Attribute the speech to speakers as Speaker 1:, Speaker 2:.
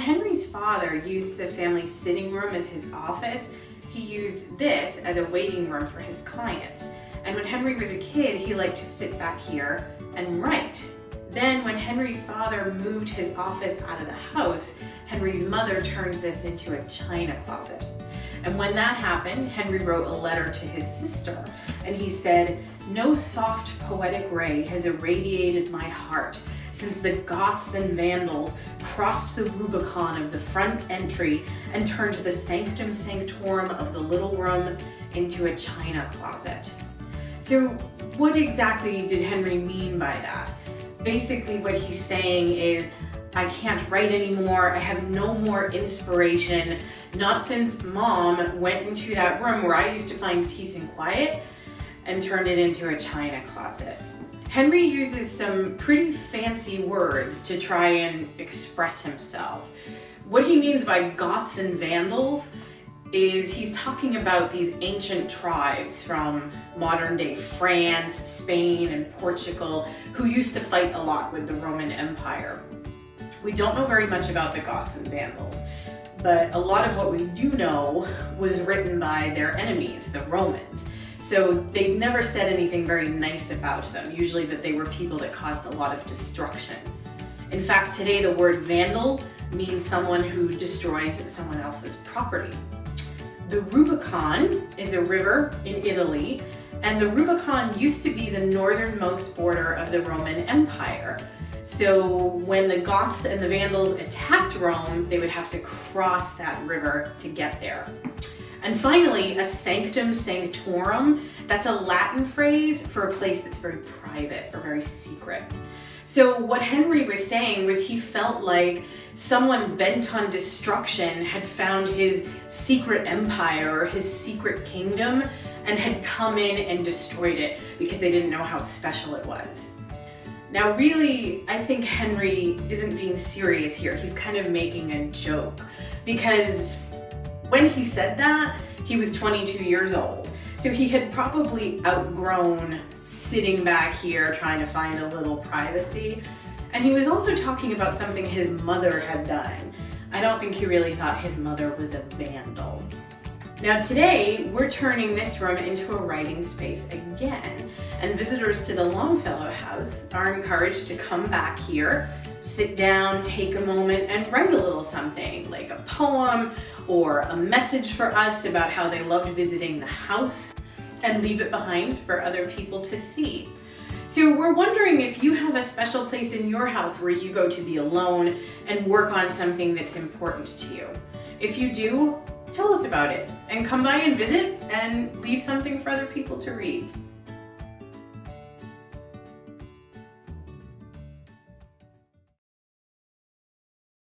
Speaker 1: Henry's father used the family sitting room as his office, he used this as a waiting room for his clients. And when Henry was a kid, he liked to sit back here and write. Then when Henry's father moved his office out of the house, Henry's mother turned this into a china closet. And when that happened, Henry wrote a letter to his sister, and he said, "No soft poetic ray has irradiated my heart since the Goths and Vandals crossed the Rubicon of the front entry and turned the sanctum sanctorum of the little room into a china closet." So what exactly did Henry mean by that? Basically what he's saying is, I can't write anymore, I have no more inspiration, not since Mom went into that room where I used to find peace and quiet and turned it into a china closet. Henry uses some pretty fancy words to try and express himself. What he means by Goths and Vandals is he's talking about these ancient tribes from modern day France, Spain, and Portugal who used to fight a lot with the Roman Empire. We don't know very much about the Goths and Vandals, but a lot of what we do know was written by their enemies, the Romans. So they've never said anything very nice about them, usually that they were people that caused a lot of destruction. In fact, today the word vandal means someone who destroys someone else's property. The Rubicon is a river in Italy, and the Rubicon used to be the northernmost border of the Roman Empire. So when the Goths and the Vandals attacked Rome, they would have to cross that river to get there. And finally, a sanctum sanctorum, that's a Latin phrase for a place that's very private or very secret. So what Henry was saying was he felt like someone bent on destruction had found his secret empire or his secret kingdom and had come in and destroyed it because they didn't know how special it was. Now really, I think Henry isn't being serious here. He's kind of making a joke because when he said that, he was 22 years old. So he had probably outgrown sitting back here trying to find a little privacy. And he was also talking about something his mother had done. I don't think he really thought his mother was a vandal. Now today, we're turning this room into a writing space again, and visitors to the Longfellow house are encouraged to come back here, sit down, take a moment, and write a little something, like a poem or a message for us about how they loved visiting the house, and leave it behind for other people to see. So we're wondering if you have a special place in your house where you go to be alone and work on something that's important to you. If you do, tell us about it and come by and visit and leave something for other people to read.